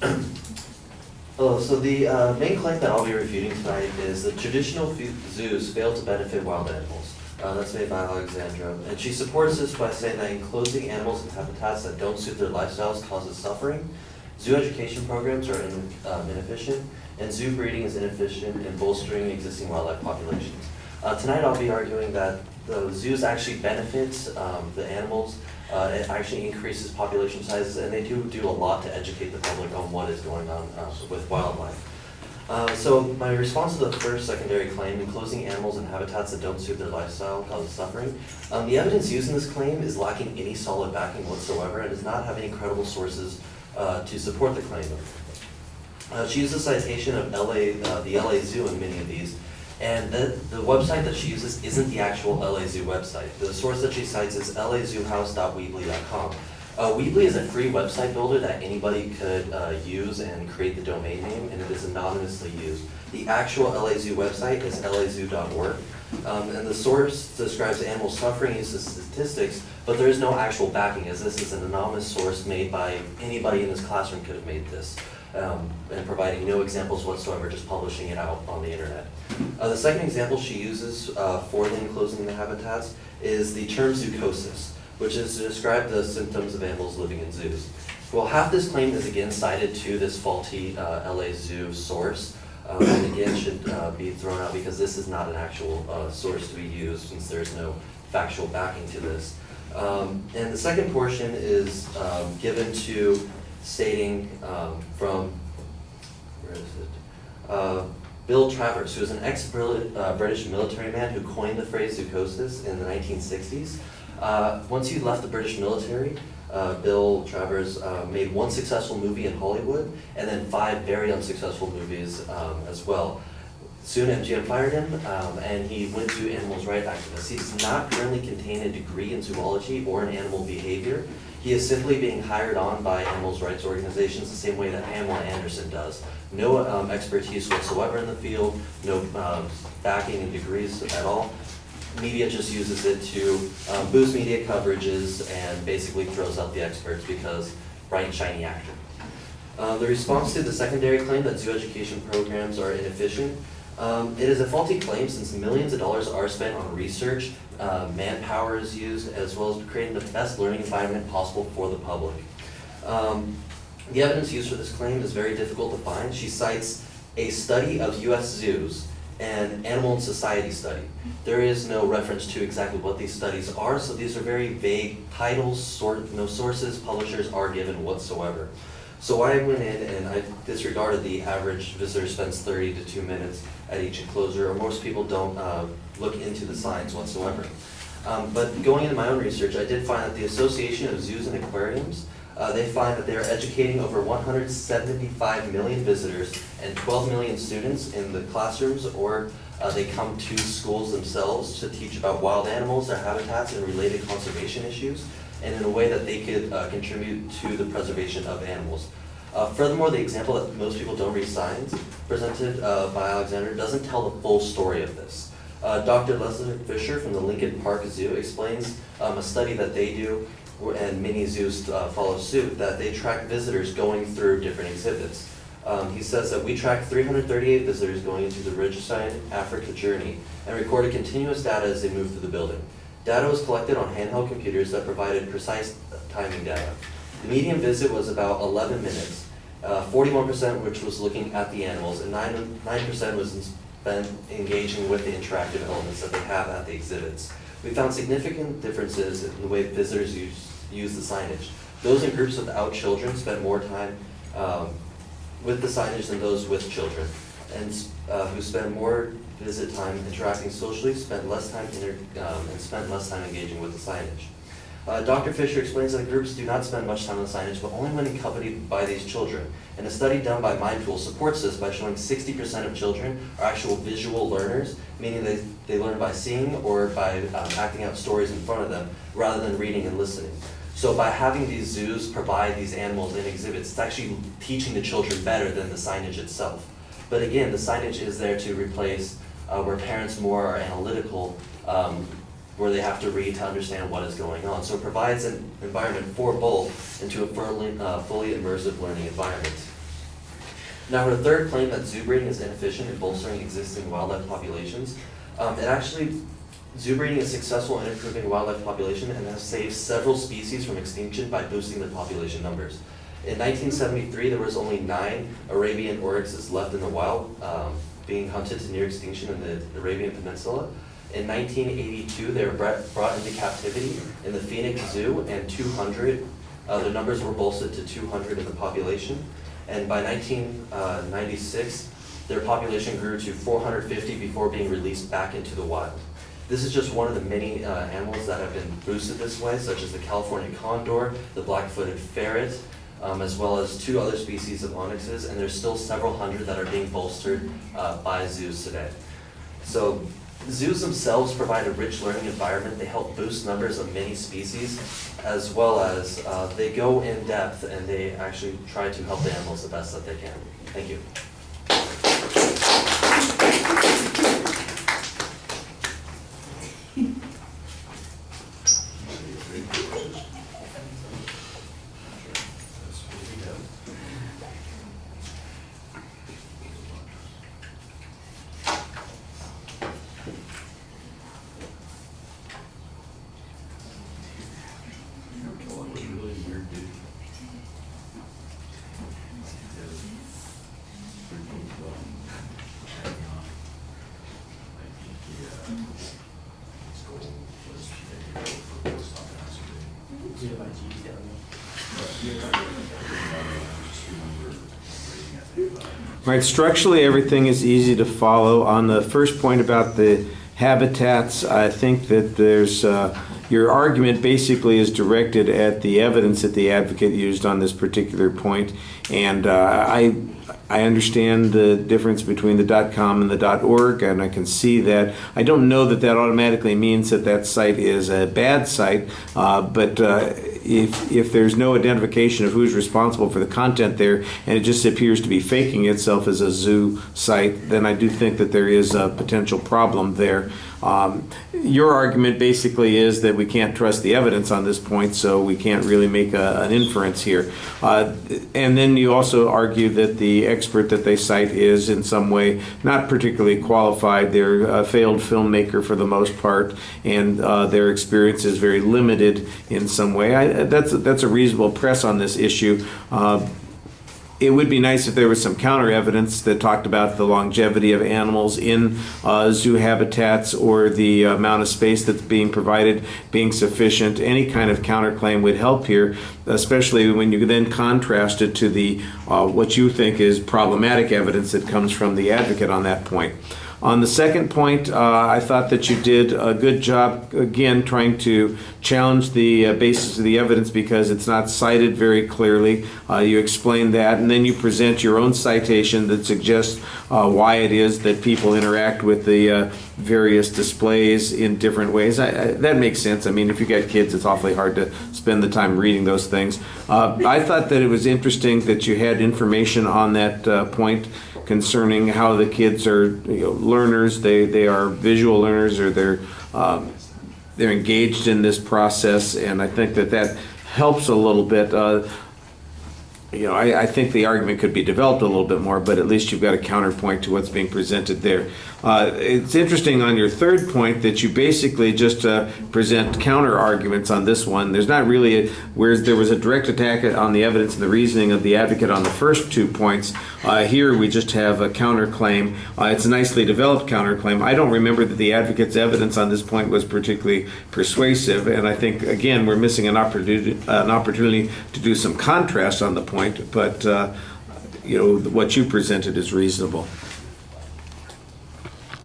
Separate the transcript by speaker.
Speaker 1: Hello, so the main claim that I'll be refuting tonight is that traditional zoos fail to benefit wild animals. That's made by Alexandra, and she supports this by saying that enclosing animals in habitats that don't suit their lifestyles causes suffering, zoo education programs are inefficient, and zoo breeding is inefficient in bolstering existing wildlife populations. Tonight I'll be arguing that the zoos actually benefit the animals. It actually increases population sizes, and they do a lot to educate the public on what is going on with wildlife. So my response to the first secondary claim, enclosing animals in habitats that don't suit their lifestyle causes suffering. The evidence used in this claim is lacking any solid backing whatsoever and does not have any credible sources to support the claim. She used a citation of the LA Zoo in many of these, and the website that she uses isn't the actual LA Zoo website. The source that she cites is lazoohouse.weebly.com. Weebly is a free website builder that anybody could use and create the domain name, and it is anonymously used. The actual LA Zoo website is lazoo.org, and the source describes animal suffering, uses statistics, but there is no actual backing, as this is an anonymous source made by anybody in this classroom could have made this, and providing no examples whatsoever, just publishing it out on the internet. The second example she uses for the enclosing the habitats is the term zoochosis, which is to describe the symptoms of animals living in zoos. Well, half this claim is again cited to this faulty LA Zoo source, and again should be thrown out because this is not an actual source to be used since there's no factual backing to this. And the second portion is given to stating from, where is it? Bill Travers, who is an ex-British military man who coined the phrase zoochosis in the 1960s. Once he left the British military, Bill Travers made one successful movie in Hollywood and then 5 very unsuccessful movies as well. Soon MGM fired him and he went to animals rights activist. He does not currently contain a degree in zoology or in animal behavior. He is simply being hired on by animals rights organizations the same way that Pamela Anderson does. No expertise whatsoever in the field, no backing and degrees at all. Media just uses it to boost media coverages and basically throws out the experts because bright, shiny actor. The response to the secondary claim that zoo education programs are inefficient, it is a faulty claim since millions of dollars are spent on research, manpower is used, as well as creating the best learning environment possible for the public. The evidence used for this claim is very difficult to find. She cites a study of US zoos and Animal and Society study. There is no reference to exactly what these studies are, so these are very vague titles, no sources, publishers are given whatsoever. So I went in and I disregarded the average visitor spends 30 to 2 minutes at each enclosure, or most people don't look into the science whatsoever. But going into my own research, I did find that the Association of Zoos and Aquariums, they find that they are educating over 175 million visitors and 12 million students in the classrooms, or they come to schools themselves to teach about wild animals, their habitats, and related conservation issues, and in a way that they could contribute to the preservation of animals. Furthermore, the example that most people don't read science presented by Alexander doesn't tell the full story of this. Dr. Leslie Fisher from the Lincoln Park Zoo explains a study that they do, and many zoos follow suit, that they track visitors going through different exhibits. He says that we tracked 338 visitors going into the Ridgeside Africa journey and recorded continuous data as they moved through the building. Data was collected on handheld computers that provided precise timing data. The median visit was about 11 minutes, 41% which was looking at the animals, and 9% was spent engaging with the interactive elements that they have at the exhibits. We found significant differences in the way visitors use the signage. Those in groups without children spent more time with the signage than those with children, and who spend more visit time interacting socially spent less time and spent less time engaging with the signage. Dr. Fisher explains that groups do not spend much time on the signage, but only when accompanied by these children. And a study done by Mindpool supports this by showing 60% of children are actual visual learners, meaning they learn by seeing or by acting out stories in front of them, rather than reading and listening. So by having these zoos provide these animals in exhibits, it's actually teaching the children better than the signage itself. But again, the signage is there to replace where parents more are analytical, where they have to read to understand what is going on. So it provides an environment for both into a fully immersive learning environment. Now, her third claim that zoo breeding is inefficient in bolstering existing wildlife populations, zoo breeding is successful in improving wildlife population and has saved several species from extinction by boosting their population numbers. In 1973, there was only 9 Arabian oryxes left in the wild, being hunted to near extinction in the Arabian Peninsula. In 1982, they were brought into captivity in the Phoenix Zoo, and 200, the numbers were bolstered to 200 in the population. And by 1996, their population grew to 450 before being released back into the wild. This is just one of the many animals that have been boosted this way, such as the California condor, the black-footed ferret, as well as 2 other species of onyxes, and there's still several hundred that are being bolstered by zoos today. So zoos themselves provide a rich learning environment. They help boost numbers of many species, as well as they go in depth and they actually try to help the animals the best that they can. Thank you.
Speaker 2: Right, structurally everything is easy to follow. On the first point about the habitats, I think that there's your argument basically is directed at the evidence that the advocate used on this particular point, and I understand the difference between the .com and the .org, and I can see that. I don't know that that automatically means that that site is a bad site, but if there's no identification of who's responsible for the content there, and it just appears to be faking itself as a zoo site, then I do think that there is a potential problem there. Your argument basically is that we can't trust the evidence on this point, so we can't really make an inference here. And then you also argue that the expert that they cite is in some way not particularly qualified. They're a failed filmmaker for the most part, and their experience is very limited in some way. That's a reasonable press on this issue. It would be nice if there was some counter evidence that talked about the longevity of animals in zoo habitats, or the amount of space that's being provided being sufficient. Any kind of counterclaim would help here, especially when you then contrast it to the what you think is problematic evidence that comes from the advocate on that point. On the second point, I thought that you did a good job, again, trying to challenge the basis of the evidence because it's not cited very clearly. You explain that, and then you present your own citation that suggests why it is that people interact with the various displays in different ways. That makes sense. I mean, if you got kids, it's awfully hard to spend the time reading those things. I thought that it was interesting that you had information on that point concerning how the kids are, learners. They are visual learners, or they're engaged in this process, and I think that helps a little bit. I think the argument could be developed a little bit more, but at least you've got a counterpoint to what's being presented there. It's interesting on your third point that you basically just present counter arguments on this one. There's not really whereas there was a direct attack on the evidence and the reasoning of the advocate on the first 2 points. Here we just have a counterclaim. It's a nicely developed counterclaim. I don't remember that the advocate's evidence on this point was particularly persuasive, and I think, again, we're missing an opportunity to do some contrast on the point, but what you presented is reasonable.